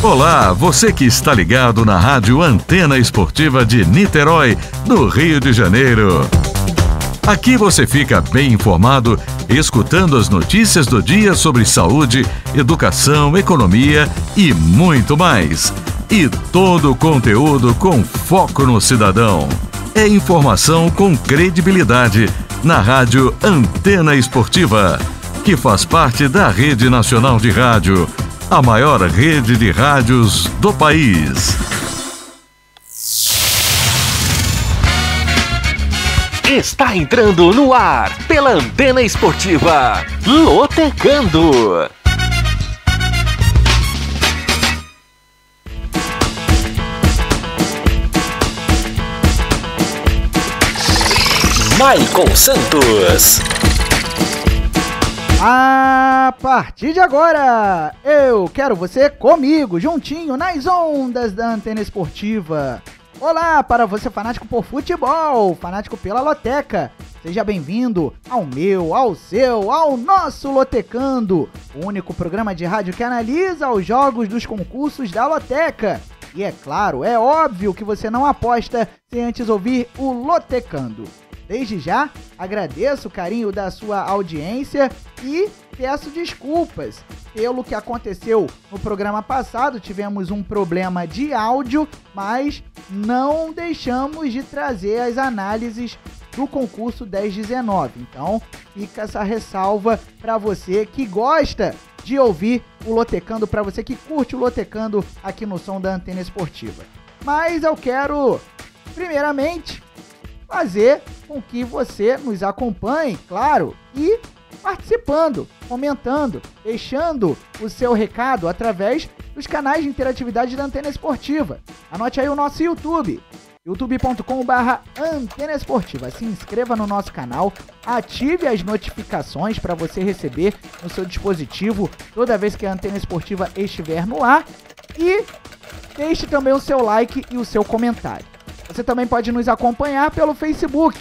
Olá, você que está ligado na Rádio Antena Esportiva de Niterói, no Rio de Janeiro. Aqui você fica bem informado, escutando as notícias do dia sobre saúde, educação, economia e muito mais. E todo o conteúdo com foco no cidadão. É informação com credibilidade na Rádio Antena Esportiva, que faz parte da Rede Nacional de Rádio, a maior rede de rádios do país. Está entrando no ar pela Antena Esportiva, Lotecando. Maicon Santos. A partir de agora, eu quero você comigo, juntinho, nas ondas da Antena Esportiva. Olá para você fanático por futebol, fanático pela Loteca. Seja bem-vindo ao meu, ao seu, ao nosso Lotecando, o único programa de rádio que analisa os jogos dos concursos da Loteca. E é claro, é óbvio que você não aposta sem antes ouvir o Lotecando. Desde já, agradeço o carinho da sua audiência e peço desculpas pelo que aconteceu no programa passado. Tivemos um problema de áudio, mas não deixamos de trazer as análises do concurso 1019. Então, fica essa ressalva para você que gosta de ouvir o Lotecando, para você que curte o Lotecando aqui no som da Antena Esportiva. Mas eu quero, primeiramente, fazer com que você nos acompanhe, claro, e participando, comentando, deixando o seu recado através dos canais de interatividade da Antena Esportiva. Anote aí o nosso YouTube, youtube.com/Antena Esportiva. Se inscreva no nosso canal, ative as notificações para você receber no seu dispositivo toda vez que a Antena Esportiva estiver no ar e deixe também o seu like e o seu comentário. Você também pode nos acompanhar pelo Facebook.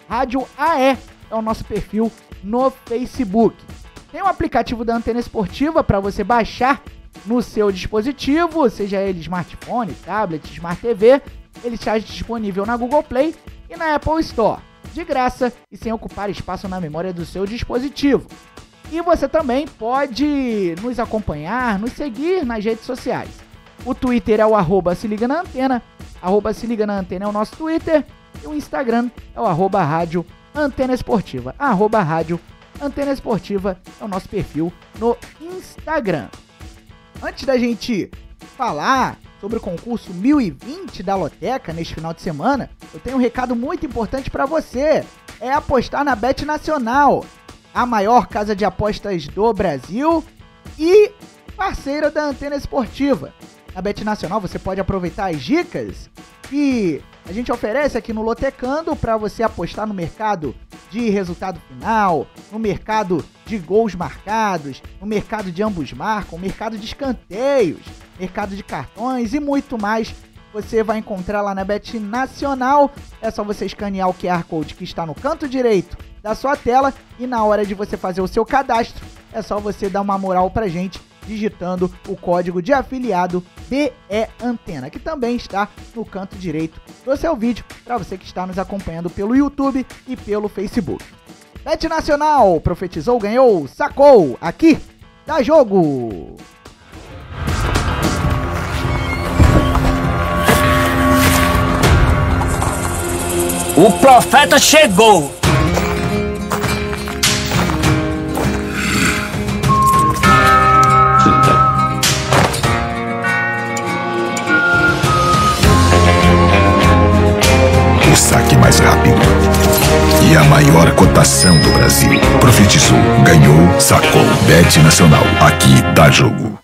Rádio AE é o nosso perfil no Facebook. Tem um aplicativo da Antena Esportiva para você baixar no seu dispositivo, seja ele smartphone, tablet, Smart TV. Ele está disponível na Google Play e na Apple Store, de graça e sem ocupar espaço na memória do seu dispositivo. E você também pode nos acompanhar, nos seguir nas redes sociais. O Twitter é o @SeLigaNaAntena, @SeLigaNaAntena é o nosso Twitter, e o Instagram é o @Rádio Antena Esportiva, @Rádio Antena Esportiva é o nosso perfil no Instagram. Antes da gente falar sobre o concurso 1020 da Loteca neste final de semana, eu tenho um recado muito importante para você, é apostar na Bet Nacional, a maior casa de apostas do Brasil e parceira da Antena Esportiva. Na Bet Nacional você pode aproveitar as dicas que a gente oferece aqui no Lotecando para você apostar no mercado de resultado final, no mercado de gols marcados, no mercado de ambos marcam, mercado de escanteios, mercado de cartões e muito mais. Você vai encontrar lá na Bet Nacional. É só você escanear o QR Code que está no canto direito da sua tela e na hora de você fazer o seu cadastro, é só você dar uma moral pra gente digitando o código de afiliado BE Antena, que também está no canto direito do seu vídeo, para você que está nos acompanhando pelo YouTube e pelo Facebook. Bet Nacional, profetizou, ganhou, sacou, aqui dá jogo! O profeta chegou! O saque mais rápido e a maior cotação do Brasil. Profetizou, ganhou, sacou. Bet Nacional, aqui dá jogo.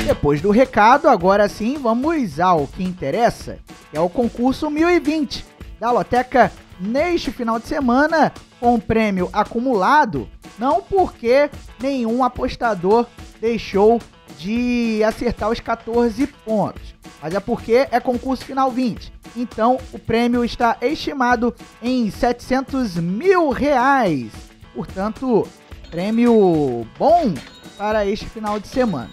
Depois do recado, agora sim, vamos ao que interessa, que é o concurso 1020 da Loteca neste final de semana, com um prêmio acumulado, não porque nenhum apostador deixou de acertar os 14 pontos, mas é porque é concurso final 20. Então, o prêmio está estimado em R$700 mil. Portanto, prêmio bom para este final de semana.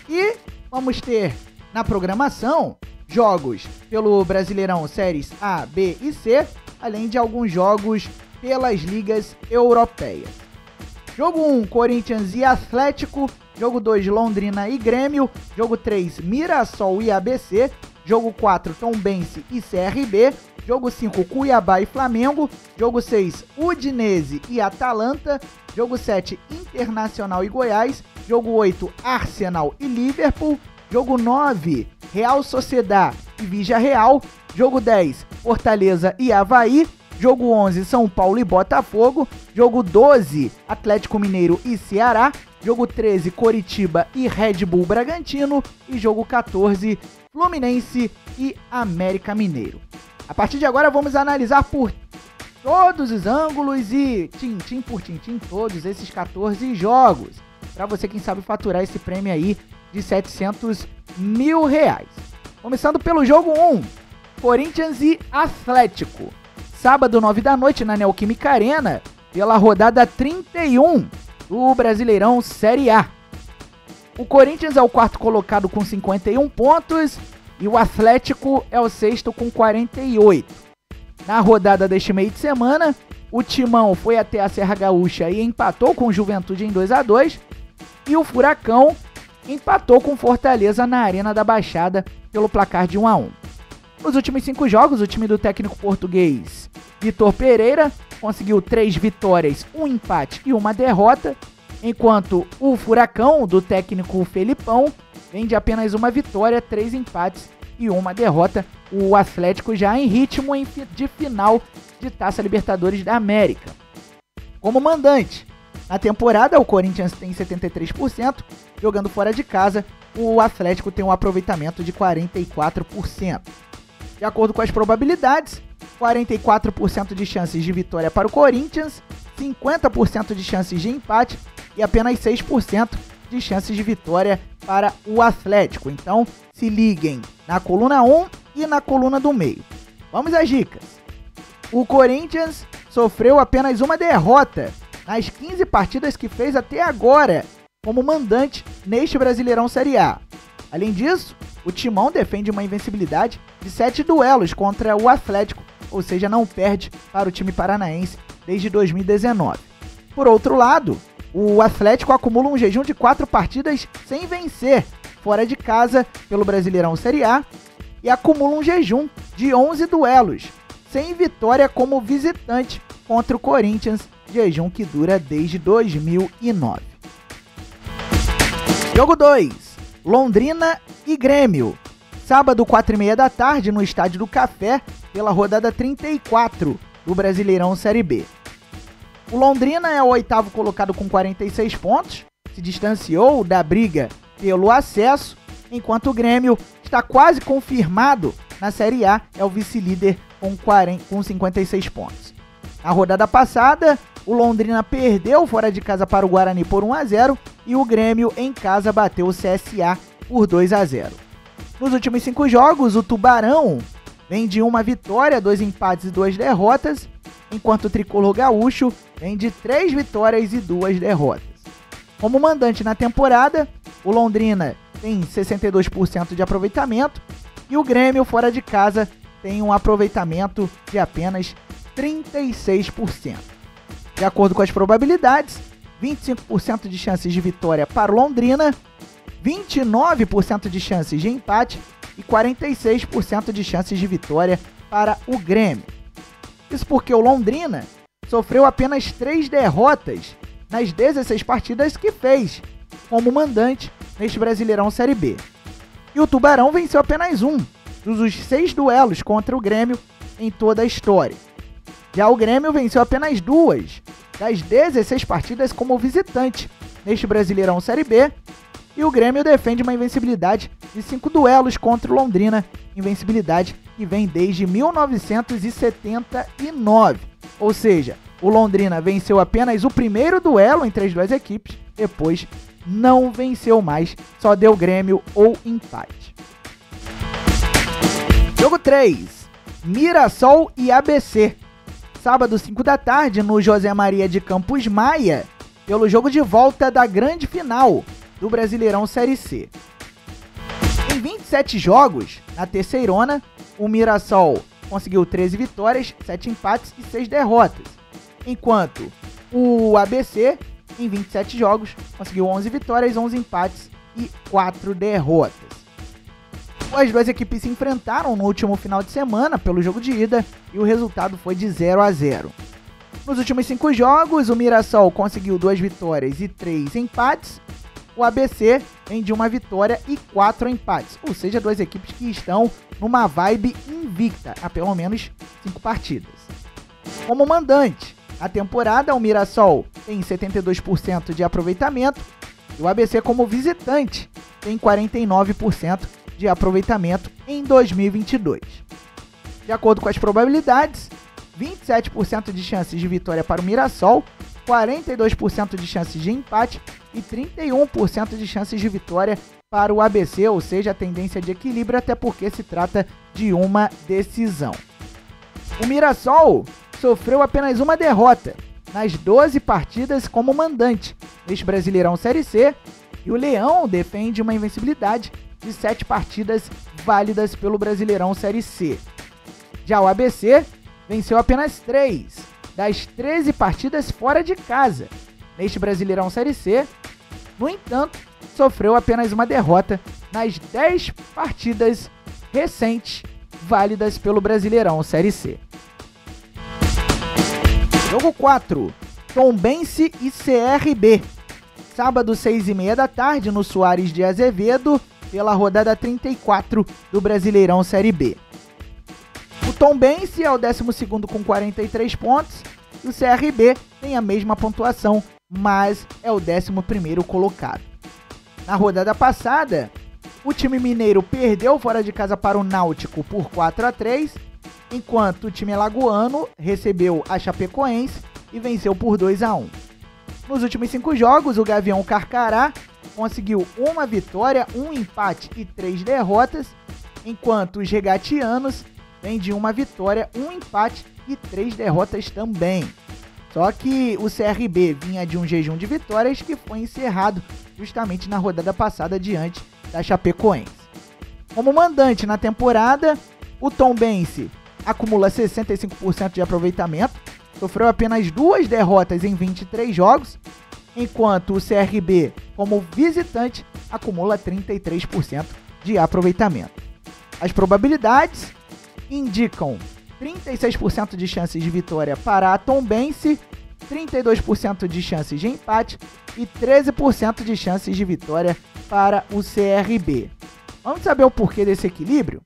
E vamos ter na programação jogos pelo Brasileirão Séries A, B e C, além de alguns jogos pelas ligas europeias. Jogo 1, Corinthians e Atlético. Jogo 2, Londrina e Grêmio. Jogo 3, Mirassol e ABC. Jogo 4, Tombense e CRB. Jogo 5, Cuiabá e Flamengo. Jogo 6, Udinese e Atalanta. Jogo 7, Internacional e Goiás. Jogo 8, Arsenal e Liverpool. Jogo 9, Real Sociedad e Villarreal. Jogo 10, Fortaleza e Avaí. Jogo 11, São Paulo e Botafogo. Jogo 12, Atlético Mineiro e Ceará. Jogo 13, Coritiba e Red Bull Bragantino. E jogo 14, Fluminense e América Mineiro. A partir de agora vamos analisar por todos os ângulos e tintim por tintim todos esses 14 jogos. Para você, quem sabe, faturar esse prêmio aí de R$700 mil. Começando pelo jogo 1, Corinthians e Atlético. Sábado, 9 da noite, na Neoquímica Arena, pela rodada 31 do Brasileirão Série A. O Corinthians é o quarto colocado com 51 pontos e o Atlético é o sexto com 48. Na rodada deste meio de semana, o Timão foi até a Serra Gaúcha e empatou com o Juventude em 2-2 e o Furacão empatou com Fortaleza na Arena da Baixada pelo placar de 1-1. Nos últimos 5 jogos, o time do técnico português Vitor Pereira conseguiu 3 vitórias, 1 empate e 1 derrota, enquanto o Furacão do técnico Felipão vem de apenas 1 vitória, 3 empates e 1 derrota. O Atlético já em ritmo de final de Taça Libertadores da América. Como mandante, na temporada o Corinthians tem 73%, jogando fora de casa, o Atlético tem um aproveitamento de 44%. De acordo com as probabilidades, 44% de chances de vitória para o Corinthians, 50% de chances de empate e apenas 6% de chances de vitória para o Atlético. Então, se liguem na coluna 1 e na coluna do meio. Vamos às dicas. O Corinthians sofreu apenas 1 derrota nas 15 partidas que fez até agora como mandante neste Brasileirão Série A. Além disso, o Timão defende uma invencibilidade de 7 duelos contra o Atlético, ou seja, não perde para o time paranaense desde 2019. Por outro lado, o Atlético acumula um jejum de 4 partidas sem vencer fora de casa pelo Brasileirão Série A e acumula um jejum de 11 duelos sem vitória como visitante contra o Corinthians, jejum que dura desde 2009. Jogo 2, Londrina e Grêmio. Sábado, 4h30 da tarde, no Estádio do Café, pela rodada 34 do Brasileirão Série B. O Londrina é o 8º colocado com 46 pontos, se distanciou da briga pelo acesso, enquanto o Grêmio está quase confirmado na Série A, é o vice-líder com 56 pontos. Na rodada passada, o Londrina perdeu fora de casa para o Guarani por 1-0 e o Grêmio em casa bateu o CSA por 2-0. Nos últimos 5 jogos, o Tubarão vem de 1 vitória, 2 empates e 2 derrotas, enquanto o tricolor gaúcho vem de 3 vitórias e 2 derrotas. Como mandante na temporada, o Londrina tem 62% de aproveitamento e o Grêmio fora de casa tem um aproveitamento de apenas 36%. De acordo com as probabilidades, 25% de chances de vitória para o Londrina, 29% de chances de empate e 46% de chances de vitória para o Grêmio. Isso porque o Londrina sofreu apenas 3 derrotas nas 16 partidas que fez como mandante neste Brasileirão Série B. E o Tubarão venceu apenas 1 dos 6 duelos contra o Grêmio em toda a história. Já o Grêmio venceu apenas 2 das 16 partidas como visitante neste Brasileirão Série B, e o Grêmio defende uma invencibilidade de 5 duelos contra o Londrina, invencibilidade que vem desde 1979. Ou seja, o Londrina venceu apenas o primeiro duelo entre as duas equipes, depois não venceu mais, só deu Grêmio ou empate. Jogo 3, Mirassol e ABC. Sábado, 5 da tarde, no José Maria de Campos Maia, pelo jogo de volta da grande final do Brasileirão Série C. 27 jogos, na terceirona, o Mirassol conseguiu 13 vitórias, 7 empates e 6 derrotas. Enquanto o ABC, em 27 jogos, conseguiu 11 vitórias, 11 empates e 4 derrotas. As duas equipes se enfrentaram no último final de semana pelo jogo de ida e o resultado foi de 0-0. Nos últimos 5 jogos, o Mirassol conseguiu 2 vitórias e 3 empates. O ABC vem de 1 vitória e 4 empates, ou seja, duas equipes que estão numa vibe invicta há pelo menos 5 partidas. Como mandante, na temporada, o Mirassol tem 72% de aproveitamento e o ABC, como visitante, tem 49% de aproveitamento em 2022. De acordo com as probabilidades, 27% de chances de vitória para o Mirassol, 42% de chances de empate e 31% de chances de vitória para o ABC, ou seja, a tendência de equilíbrio, até porque se trata de uma decisão. O Mirassol sofreu apenas uma derrota nas 12 partidas como mandante neste Brasileirão Série C, e o Leão defende uma invencibilidade de 7 partidas válidas pelo Brasileirão Série C. Já o ABC venceu apenas 3 das 13 partidas fora de casa neste Brasileirão Série C. No entanto, sofreu apenas uma derrota nas 10 partidas recentes válidas pelo Brasileirão Série C. Jogo 4, Tombense e CRB. Sábado, 6h30 da tarde, no Soares de Azevedo, pela rodada 34 do Brasileirão Série B. O Tombense é o 12º com 43 pontos e o CRB tem a mesma pontuação, mas é o 11º colocado. Na rodada passada, o time mineiro perdeu fora de casa para o Náutico por 4-3, enquanto o time alagoano recebeu a Chapecoense e venceu por 2-1. Nos últimos 5 jogos, o Gavião Carcará conseguiu 1 vitória, 1 empate e 3 derrotas, enquanto os regatianos vêm de 1 vitória, 1 empate e 3 derrotas também. Só que o CRB vinha de um jejum de vitórias que foi encerrado justamente na rodada passada diante da Chapecoense. Como mandante na temporada, o Tombense acumula 65% de aproveitamento, sofreu apenas 2 derrotas em 23 jogos, enquanto o CRB, como visitante, acumula 33% de aproveitamento. As probabilidades indicam 36% de chances de vitória para a Tombense, 32% de chances de empate e 13% de chances de vitória para o CRB. Vamos saber o porquê desse equilíbrio?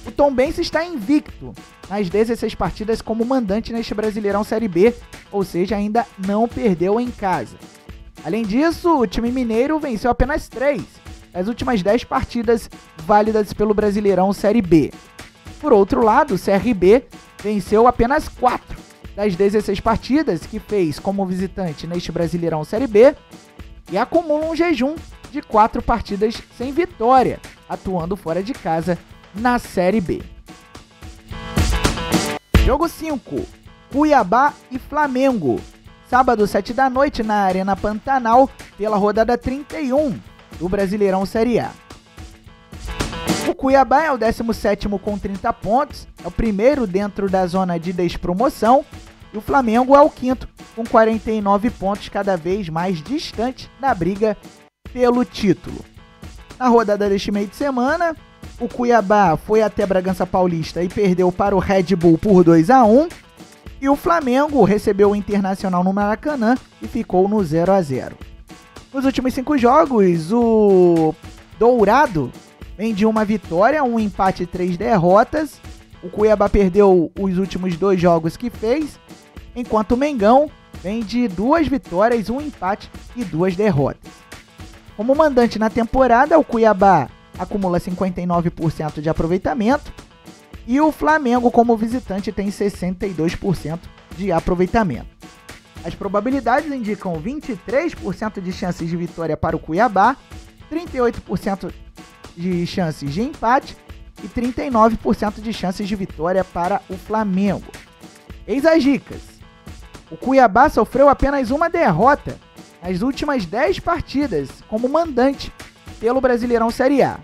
O Tombense está invicto nas 16 partidas como mandante neste Brasileirão Série B, ou seja, ainda não perdeu em casa. Além disso, o time mineiro venceu apenas 3 das últimas 10 partidas válidas pelo Brasileirão Série B. Por outro lado, o CRB venceu apenas 4 das 16 partidas que fez como visitante neste Brasileirão Série B e acumula um jejum de 4 partidas sem vitória, atuando fora de casa na Série B. Jogo 5, Cuiabá e Flamengo. Sábado, 7 da noite, na Arena Pantanal, pela rodada 31 do Brasileirão Série A. O Cuiabá é o 17º com 30 pontos, é o primeiro dentro da zona de despromoção, e o Flamengo é o 5º com 49 pontos, cada vez mais distante da briga pelo título. Na rodada deste meio de semana, o Cuiabá foi até Bragança Paulista e perdeu para o Red Bull por 2-1, e o Flamengo recebeu o Internacional no Maracanã e ficou no 0-0. Nos últimos 5 jogos, o Dourado vem de 1 vitória, 1 empate e 3 derrotas. O Cuiabá perdeu os últimos 2 jogos que fez, enquanto o Mengão vem de 2 vitórias, 1 empate e 2 derrotas. Como mandante na temporada, o Cuiabá acumula 59% de aproveitamento e o Flamengo, como visitante, tem 62% de aproveitamento. As probabilidades indicam 23% de chances de vitória para o Cuiabá, 38% de chances de empate e 39% de chances de vitória para o Flamengo. Eis as dicas. O Cuiabá sofreu apenas uma derrota nas últimas 10 partidas como mandante pelo Brasileirão Série A.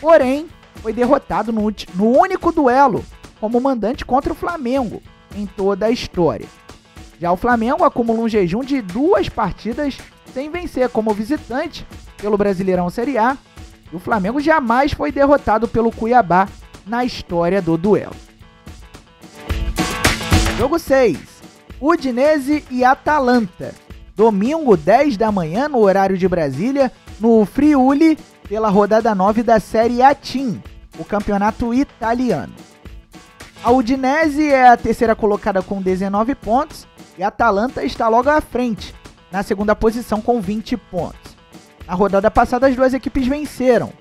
porém foi derrotado no único duelo como mandante contra o Flamengo em toda a história. Já o Flamengo acumula um jejum de 2 partidas sem vencer como visitante pelo Brasileirão Série A, e o Flamengo jamais foi derrotado pelo Cuiabá na história do duelo. Jogo 6, Udinese e Atalanta. Domingo, 10 da manhã, no horário de Brasília, no Friuli, pela rodada 9 da Série A Team, o campeonato italiano. A Udinese é a terceira colocada com 19 pontos e a Atalanta está logo à frente, na segunda posição com 20 pontos. Na rodada passada, as duas equipes venceram.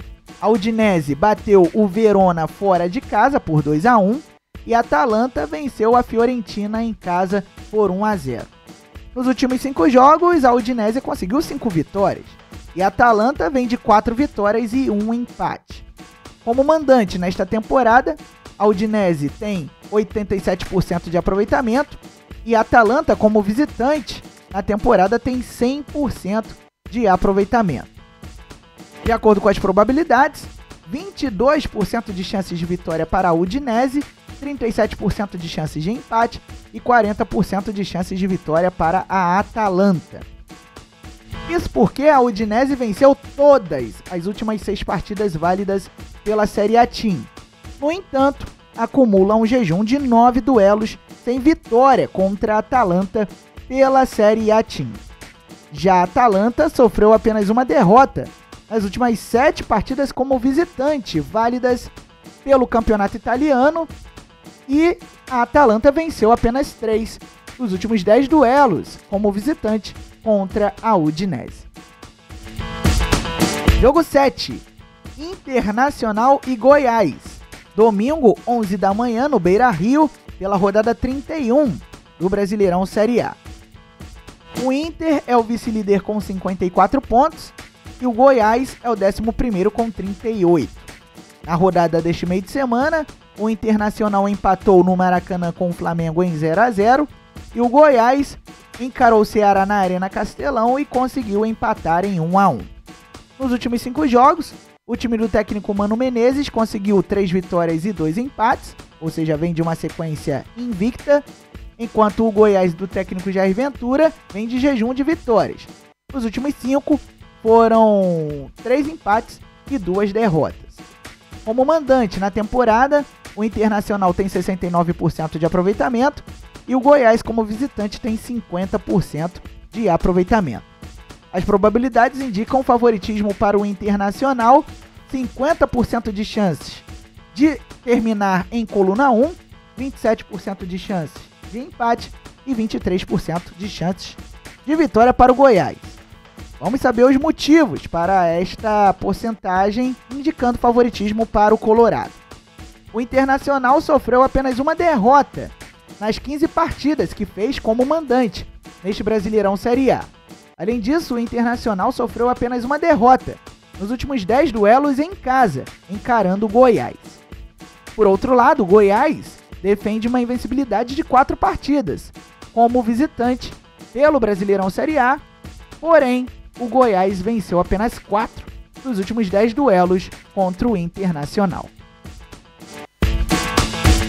A Udinese bateu o Verona fora de casa por 2-1 e a Atalanta venceu a Fiorentina em casa por 1-0. Nos últimos 5 jogos, a Udinese conseguiu 5 vitórias e a Atalanta vem de 4 vitórias e 1 empate. Como mandante nesta temporada, a Udinese tem 87% de aproveitamento e a Atalanta, como visitante, na temporada tem 100% de aproveitamento. De acordo com as probabilidades, 22% de chances de vitória para a Udinese, 37% de chances de empate e 40% de chances de vitória para a Atalanta. Isso porque a Udinese venceu todas as últimas 6 partidas válidas pela Série A Team. No entanto, acumula um jejum de 9 duelos sem vitória contra a Atalanta pela Série A Team. Já a Atalanta sofreu apenas uma derrota nas últimas 7 partidas como visitante, válidas pelo campeonato italiano, e a Atalanta venceu apenas 3 dos últimos 10 duelos como visitante contra a Udinese. Jogo 7, Internacional e Goiás. Domingo, 11 da manhã, no Beira-Rio, pela rodada 31 do Brasileirão Série A. O Inter é o vice-líder com 54 pontos e o Goiás é o 11º com 38. Na rodada deste meio de semana, o Internacional empatou no Maracanã com o Flamengo em 0-0 e o Goiás encarou o Ceará na Arena Castelão e conseguiu empatar em 1-1. Nos últimos 5 jogos, o time do técnico Mano Menezes conseguiu 3 vitórias e 2 empates, ou seja, vem de uma sequência invicta, enquanto o Goiás do técnico Jair Ventura vem de jejum de vitórias. Nos últimos 5 foram 3 empates e 2 derrotas. Como mandante na temporada, o Internacional tem 69% de aproveitamento e o Goiás, como visitante, tem 50% de aproveitamento. As probabilidades indicam favoritismo para o Internacional, 50% de chances de terminar em coluna 1, 27% de chances de empate e 23% de chances de vitória para o Goiás. Vamos saber os motivos para esta porcentagem indicando favoritismo para o Colorado. O Internacional sofreu apenas uma derrota nas 15 partidas que fez como mandante neste Brasileirão Série A. Além disso, o Internacional sofreu apenas uma derrota nos últimos 10 duelos em casa, encarando o Goiás. Por outro lado, o Goiás defende uma invencibilidade de 4 partidas como visitante pelo Brasileirão Série A, porém, o Goiás venceu apenas 4 dos últimos 10 duelos contra o Internacional.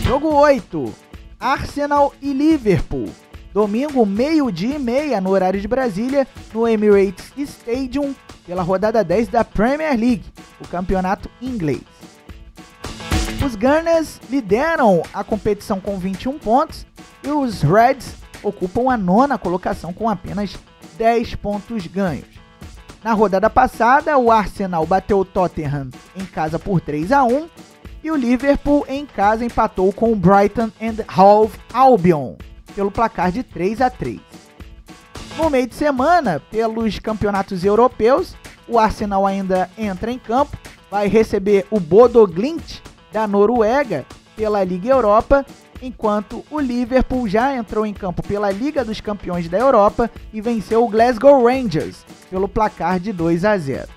Jogo 8, Arsenal e Liverpool. Domingo, 12h30, no horário de Brasília, no Emirates Stadium, pela rodada 10 da Premier League, o campeonato inglês. Os Gunners lideram a competição com 21 pontos e os Reds ocupam a 9ª colocação com apenas 10 pontos ganhos. Na rodada passada, o Arsenal bateu o Tottenham em casa por 3-1 e o Liverpool em casa empatou com o Brighton and Hove Albion pelo placar de 3-3. No meio de semana, pelos campeonatos europeus, o Arsenal ainda entra em campo, vai receber o Bodo Glimt da Noruega pela Liga Europa, enquanto o Liverpool já entrou em campo pela Liga dos Campeões da Europa e venceu o Glasgow Rangers pelo placar de 2-0.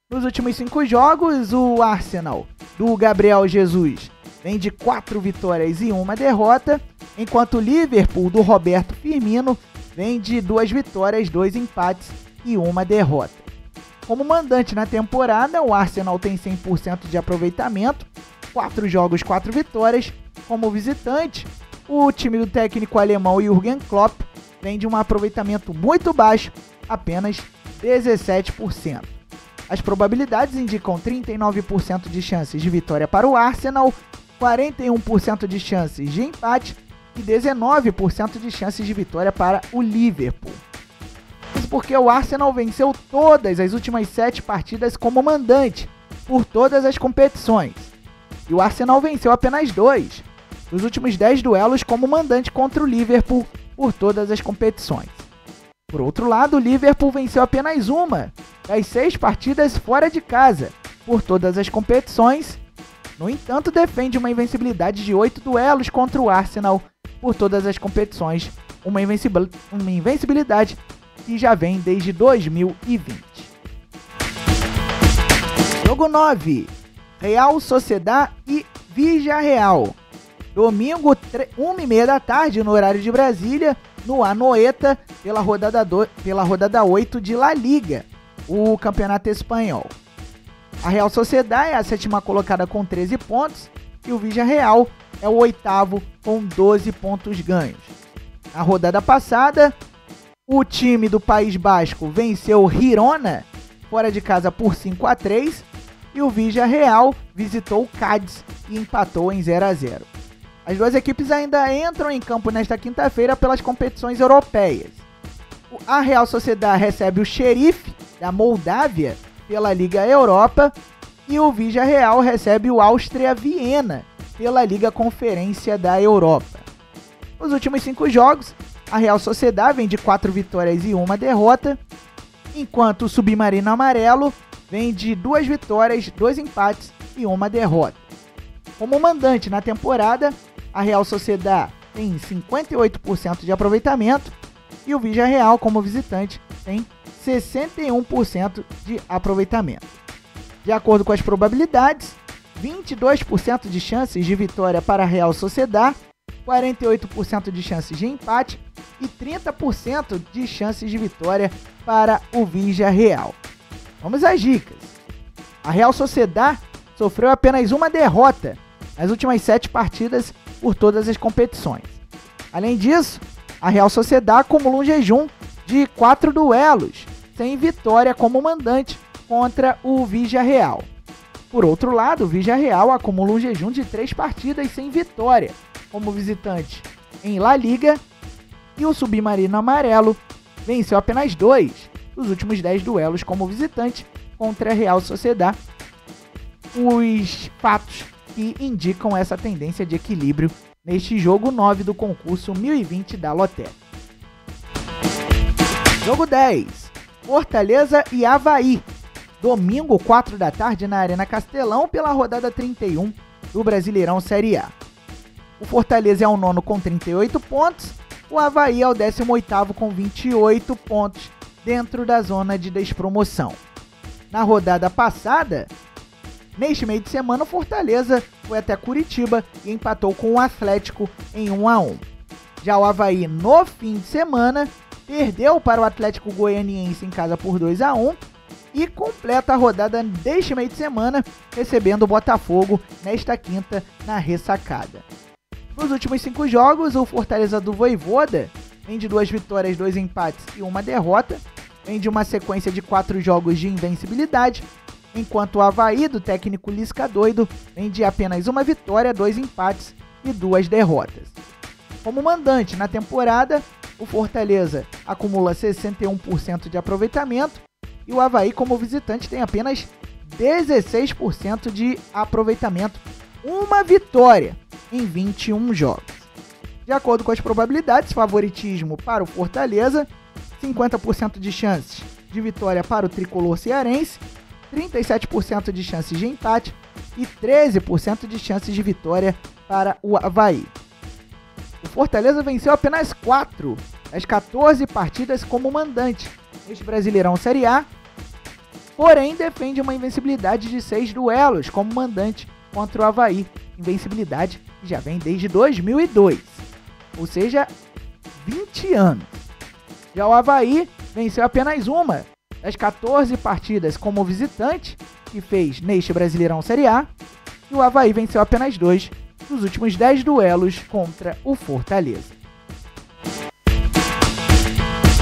Nos últimos 5 jogos, o Arsenal do Gabriel Jesus vem de 4 vitórias e 1 derrota, enquanto o Liverpool do Roberto Firmino vem de 2 vitórias, 2 empates e 1 derrota. Como mandante na temporada, o Arsenal tem 100% de aproveitamento, 4 jogos, 4 vitórias. Como visitante, o time do técnico alemão Jürgen Klopp vem de um aproveitamento muito baixo, apenas 17%. As probabilidades indicam 39% de chances de vitória para o Arsenal, 41% de chances de empate e 19% de chances de vitória para o Liverpool. Isso porque o Arsenal venceu todas as últimas 7 partidas como mandante, por todas as competições. E o Arsenal venceu apenas 2 dos últimos 10 duelos como mandante contra o Liverpool por todas as competições. Por outro lado, o Liverpool venceu apenas uma das 6 partidas fora de casa por todas as competições. No entanto, defende uma invencibilidade de 8 duelos contra o Arsenal por todas as competições, uma invencibilidade que já vem desde 2020. Jogo 9, Real Sociedad e Villarreal. Domingo, 1h30 da tarde, no horário de Brasília, no Anoeta, pela rodada 8 de La Liga, o campeonato espanhol. A Real Sociedad é a 7ª colocada com 13 pontos e o Villarreal é o 8º com 12 pontos ganhos. Na rodada passada, o time do País Basco venceu o Girona fora de casa por 5-3 e o Villarreal visitou o Cádiz e empatou em 0-0. As duas equipes ainda entram em campo nesta quinta-feira pelas competições europeias. A Real Sociedad recebe o Sheriff da Moldávia pela Liga Europa e o Villarreal recebe o Áustria Viena pela Liga Conferência da Europa. Nos últimos 5 jogos, a Real Sociedad vem de 4 vitórias e 1 derrota, enquanto o Submarino Amarelo vem de 2 vitórias, 2 empates e 1 derrota. Como mandante na temporada, a Real Sociedad tem 58% de aproveitamento e o Villarreal, como visitante, tem 61% de aproveitamento. De acordo com as probabilidades, 22% de chances de vitória para a Real Sociedad, 48% de chances de empate e 30% de chances de vitória para o Villarreal. Vamos às dicas. A Real Sociedad sofreu apenas 1 derrota nas últimas 7 partidas por todas as competições. Além disso, a Real Sociedad acumula um jejum de 4 duelos, sem vitória como mandante contra o Villarreal. Por outro lado, o Villarreal acumula um jejum de 3 partidas sem vitória como visitante em La Liga e o Submarino Amarelo venceu apenas 2 dos últimos 10 duelos como visitante contra a Real Sociedad. Os fatos que indicam essa tendência de equilíbrio neste jogo 9 do concurso 1020 da Lotérica. Jogo 10, Fortaleza e Avaí. Domingo, 4 da tarde, na Arena Castelão, pela rodada 31 do Brasileirão Série A. O Fortaleza é o 9º com 38 pontos, o Avaí é o 18º com 28 pontos, dentro da zona de despromoção. Na rodada passada, neste meio de semana, o Fortaleza foi até Curitiba e empatou com o Atlético em 1-1. Já o Avaí, no fim de semana, perdeu para o Atlético Goianiense em casa por 2-1 e completa a rodada deste meio de semana, recebendo o Botafogo nesta quinta na Ressacada. Nos últimos 5 jogos, o Fortaleza do Vojvoda vem de 2 vitórias, 2 empates e 1 derrota, vem de uma sequência de 4 jogos de invencibilidade, enquanto o Avaí do técnico Lisca Doido vem de apenas 1 vitória, 2 empates e 2 derrotas. Como mandante na temporada, o Fortaleza acumula 61% de aproveitamento e o Avaí, como visitante, tem apenas 16% de aproveitamento, 1 vitória em 21 jogos. De acordo com as probabilidades, favoritismo para o Fortaleza, 50% de chances de vitória para o tricolor cearense, 37% de chances de empate e 13% de chances de vitória para o Avaí. O Fortaleza venceu apenas 4 das 14 partidas como mandante neste Brasileirão Série A, porém defende uma invencibilidade de 6 duelos como mandante contra o Avaí, invencibilidade que já vem desde 2002, ou seja, 20 anos. Já o Avaí venceu apenas 1 das 14 partidas como visitante que fez neste Brasileirão Série A, e o Avaí venceu apenas 2 dos últimos 10 duelos contra o Fortaleza.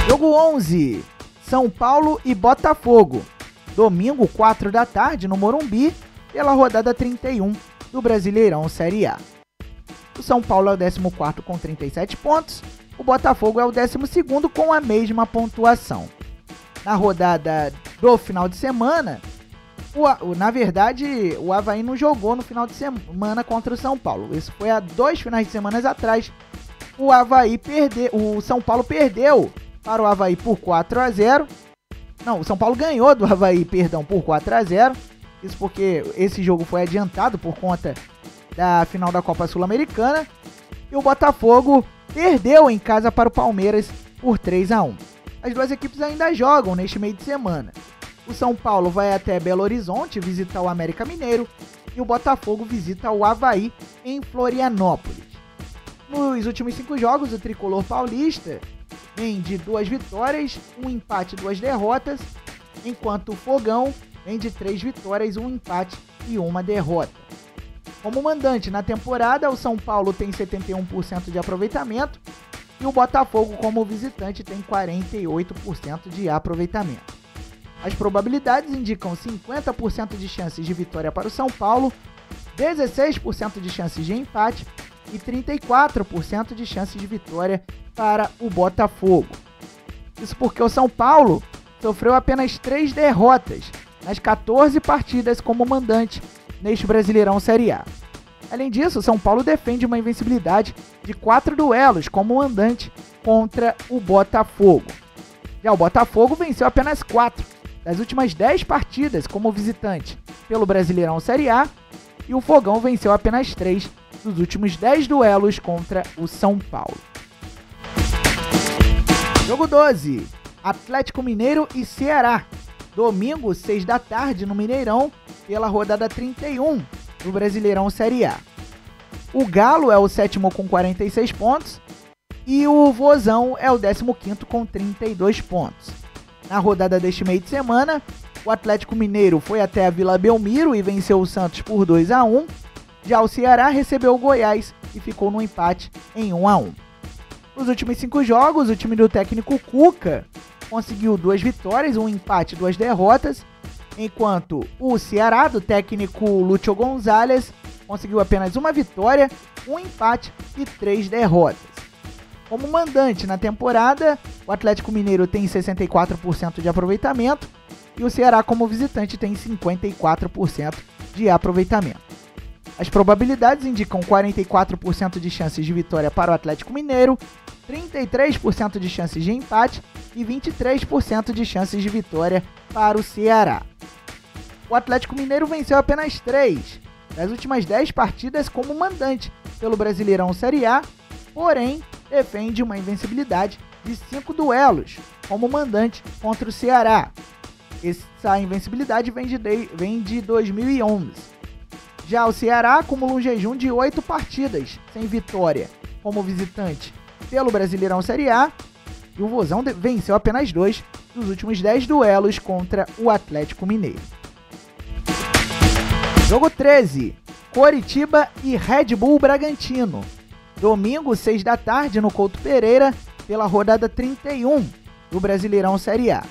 Jogo 11, São Paulo e Botafogo, domingo 4 da tarde no Morumbi, pela rodada 31 do Brasileirão Série A. O São Paulo é o 14º com 37 pontos, o Botafogo é o 12º com a mesma pontuação. Na rodada do final de semana, na verdade, o Avaí não jogou no final de semana contra o São Paulo. Isso foi há 2 finais de semana atrás. O São Paulo perdeu para o Avaí por 4-0. Não, o São Paulo ganhou do Avaí, por 4-0. Isso porque esse jogo foi adiantado por conta da final da Copa Sul-Americana. E o Botafogo perdeu em casa para o Palmeiras por 3-1. As duas equipes ainda jogam neste meio de semana. O São Paulo vai até Belo Horizonte visitar o América Mineiro e o Botafogo visita o Avaí em Florianópolis. Nos últimos 5 jogos, o tricolor paulista vem de 2 vitórias, 1 empate e 2 derrotas, enquanto o Fogão vem de 3 vitórias, 1 empate e 1 derrota. Como mandante na temporada, o São Paulo tem 71% de aproveitamento e o Botafogo, como visitante, tem 48% de aproveitamento. As probabilidades indicam 50% de chances de vitória para o São Paulo, 16% de chances de empate e 34% de chances de vitória para o Botafogo. Isso porque o São Paulo sofreu apenas 3 derrotas nas 14 partidas como mandante neste Brasileirão Série A. Além disso, o São Paulo defende uma invencibilidade de 4 duelos como mandante contra o Botafogo. Já o Botafogo venceu apenas 4 das últimas 10 partidas como visitante pelo Brasileirão Série A, e o Fogão venceu apenas 3 dos últimos 10 duelos contra o São Paulo. Jogo 12, Atlético Mineiro e Ceará, domingo 6 da tarde no Mineirão, pela rodada 31 do Brasileirão Série A. O Galo é o 7º com 46 pontos e o Vozão é o 15º com 32 pontos. Na rodada deste meio de semana, o Atlético Mineiro foi até a Vila Belmiro e venceu o Santos por 2-1. Já o Ceará recebeu o Goiás e ficou no empate em 1-1. Nos últimos 5 jogos, o time do técnico Cuca conseguiu 2 vitórias, 1 empate e 2 derrotas, enquanto o Ceará, do técnico Lúcio Gonzalez, conseguiu apenas 1 vitória, 1 empate e 3 derrotas. Como mandante na temporada, o Atlético Mineiro tem 64% de aproveitamento e o Ceará, como visitante, tem 54% de aproveitamento. As probabilidades indicam 44% de chances de vitória para o Atlético Mineiro, 33% de chances de empate e 23% de chances de vitória para o Ceará. O Atlético Mineiro venceu apenas 3 das últimas 10 partidas como mandante pelo Brasileirão Série A, porém defende uma invencibilidade de 5 duelos como mandante contra o Ceará. Essa invencibilidade vem de 2011. Já o Ceará acumula um jejum de 8 partidas sem vitória como visitante pelo Brasileirão Série A, e o Vozão venceu apenas 2 dos últimos 10 duelos contra o Atlético Mineiro. Jogo 13, Coritiba e Red Bull Bragantino, domingo 6 da tarde no Couto Pereira, pela rodada 31 do Brasileirão Série A.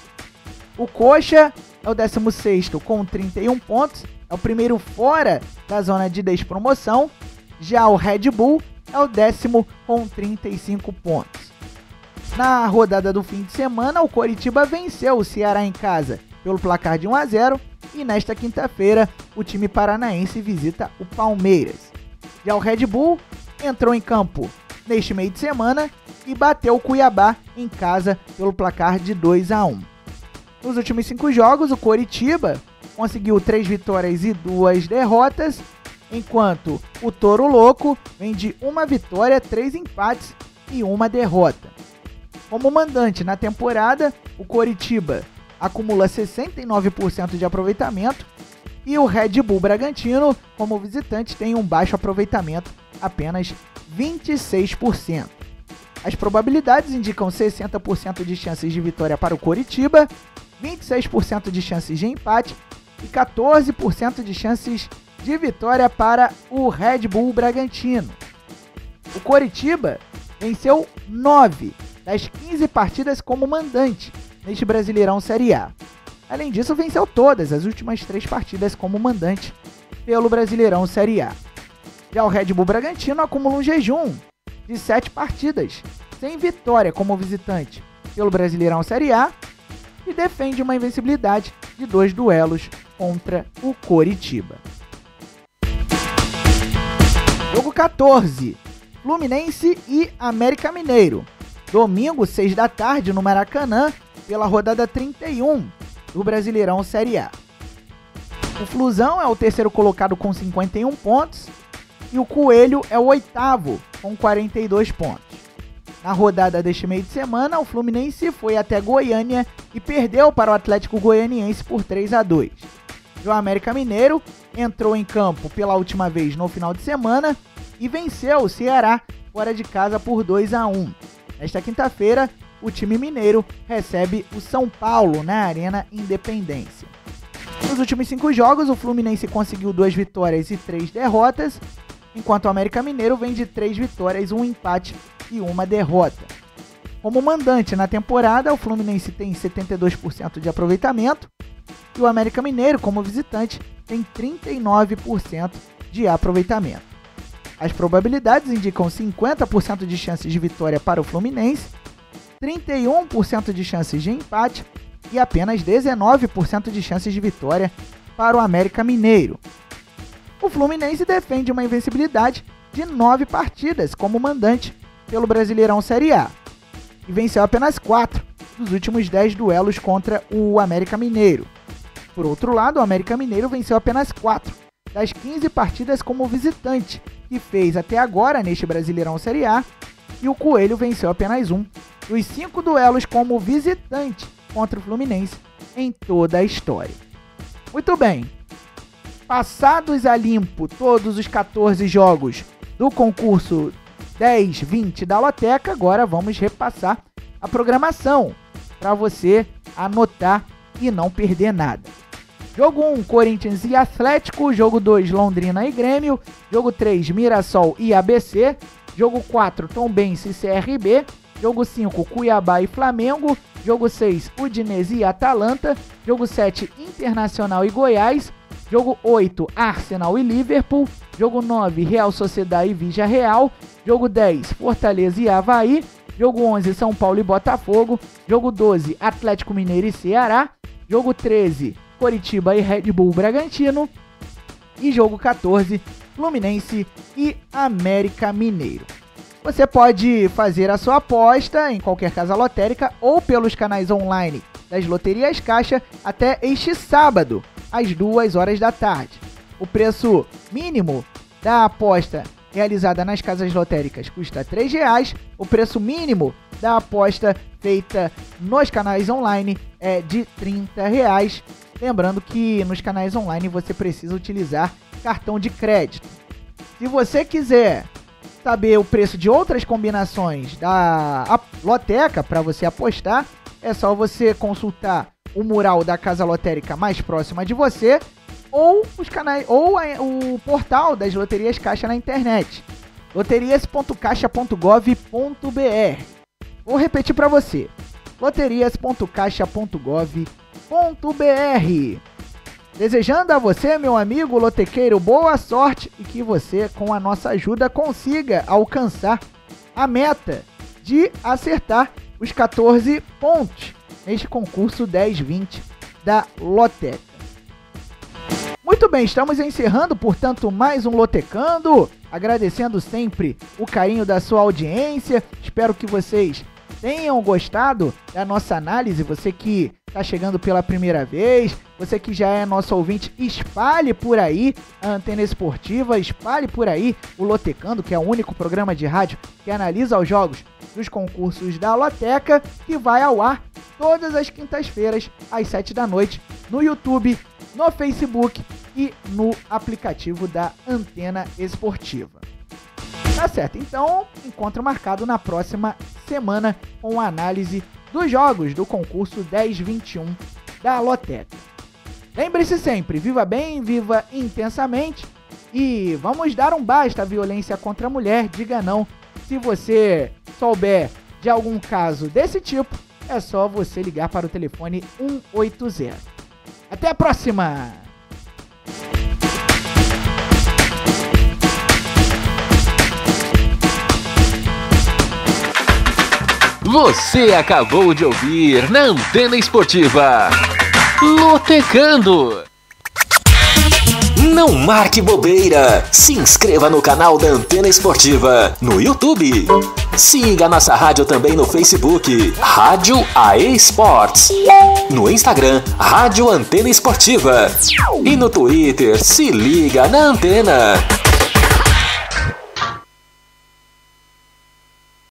O Coxa é o 16º com 31 pontos, é o primeiro fora da zona de despromoção. Já o Red Bull é o 10º com 35 pontos. Na rodada do fim de semana, o Coritiba venceu o Ceará em casa pelo placar de 1-0 e nesta quinta-feira o time paranaense visita o Palmeiras. Já o Red Bull entrou em campo neste meio de semana e bateu o Cuiabá em casa pelo placar de 2-1. Nos últimos 5 jogos, o Coritiba conseguiu 3 vitórias e 2 derrotas, enquanto o Toro Louco vem de 1 vitória, 3 empates e 1 derrota. Como mandante na temporada, o Coritiba acumula 69% de aproveitamento e o Red Bull Bragantino, como visitante, tem um baixo aproveitamento, apenas 26%. As probabilidades indicam 60% de chances de vitória para o Coritiba, 26% de chances de empate e 14% de chances de vitória para o Red Bull Bragantino. O Coritiba venceu 9 das 15 partidas como mandante neste Brasileirão Série A. Além disso, venceu todas as últimas 3 partidas como mandante pelo Brasileirão Série A. Já o Red Bull Bragantino acumula um jejum de 7 partidas sem vitória como visitante pelo Brasileirão Série A e defende uma invencibilidade de 2 duelos contra o Coritiba. Jogo 14, Fluminense e América Mineiro. Domingo, 6 da tarde, no Maracanã, pela rodada 31 do Brasileirão Série A. O Flusão é o terceiro colocado com 51 pontos e o Coelho é o oitavo com 42 pontos. Na rodada deste meio de semana, o Fluminense foi até Goiânia e perdeu para o Atlético Goianiense por 3-2. O América Mineiro entrou em campo pela última vez no final de semana e venceu o Ceará fora de casa por 2-1. Nesta quinta-feira, o time mineiro recebe o São Paulo na Arena Independência. Nos últimos 5 jogos, o Fluminense conseguiu 2 vitórias e 3 derrotas, enquanto o América Mineiro vem de 3 vitórias, 1 empate e 1 derrota. Como mandante na temporada, o Fluminense tem 72% de aproveitamento e o América Mineiro, como visitante, tem 39% de aproveitamento. As probabilidades indicam 50% de chances de vitória para o Fluminense, 31% de chances de empate e apenas 19% de chances de vitória para o América Mineiro. O Fluminense defende uma invencibilidade de 9 partidas como mandante pelo Brasileirão Série A e venceu apenas 4 dos últimos 10 duelos contra o América Mineiro. Por outro lado, o América Mineiro venceu apenas 4 das 15 partidas como visitante que fez até agora neste Brasileirão Série A, e o Coelho venceu apenas 1 dos 5 duelos como visitante contra o Fluminense em toda a história. Muito bem, passados a limpo todos os 14 jogos do concurso 10-20 da Loteca, agora vamos repassar a programação para você anotar e não perder nada. Jogo 1, Corinthians e Atlético. Jogo 2, Londrina e Grêmio. Jogo 3, Mirassol e ABC. Jogo 4, Tombense e CRB. Jogo 5, Cuiabá e Flamengo. Jogo 6, Udinese e Atalanta. Jogo 7, Internacional e Goiás. Jogo 8, Arsenal e Liverpool. Jogo 9, Real Sociedade e Vigia Real. Jogo 10, Fortaleza e Avaí. Jogo 11, São Paulo e Botafogo. Jogo 12, Atlético Mineiro e Ceará. Jogo 13, Coritiba e Red Bull Bragantino. E jogo 14, Fluminense e América Mineiro. Você pode fazer a sua aposta em qualquer casa lotérica ou pelos canais online das Loterias Caixa até este sábado, às 2 horas da tarde. O preço mínimo da aposta realizada nas casas lotéricas custa R$ 3,00. O preço mínimo da aposta feita nos canais online é de R$ 30,00. Lembrando que nos canais online você precisa utilizar cartão de crédito. Se você quiser saber o preço de outras combinações da Loteca para você apostar, é só você consultar o mural da casa lotérica mais próxima de você ou os canais ou o portal das Loterias Caixa na internet, loterias.caixa.gov.br. Vou repetir para você: loterias.caixa.gov.br. Desejando a você, meu amigo lotequeiro, boa sorte e que você, com a nossa ajuda, consiga alcançar a meta de acertar os 14 pontos neste concurso 10-20 da Loteca. Muito bem, estamos encerrando, portanto, mais um Lotecando, agradecendo sempre o carinho da sua audiência. Espero que vocês tenham gostado da nossa análise. Você que está chegando pela primeira vez, você que já é nosso ouvinte, espalhe por aí a Antena Esportiva, espalhe por aí o Lotecando, que é o único programa de rádio que analisa os jogos dos concursos da Loteca, que vai ao ar todas as quintas-feiras às 7 da noite no YouTube, no Facebook e no aplicativo da Antena Esportiva. Tá certo, então encontro marcado na próxima semana com a análise dos jogos do concurso 10-21 da Lotec. Lembre-se sempre, viva bem, viva intensamente e vamos dar um basta à violência contra a mulher, diga não. Se você souber de algum caso desse tipo, é só você ligar para o telefone 180. Até a próxima! Você acabou de ouvir na Antena Esportiva Lotecando. Não marque bobeira. Se inscreva no canal da Antena Esportiva no YouTube. Siga nossa rádio também no Facebook, Rádio AE Esportes. No Instagram, Rádio Antena Esportiva. E no Twitter, se liga na Antena.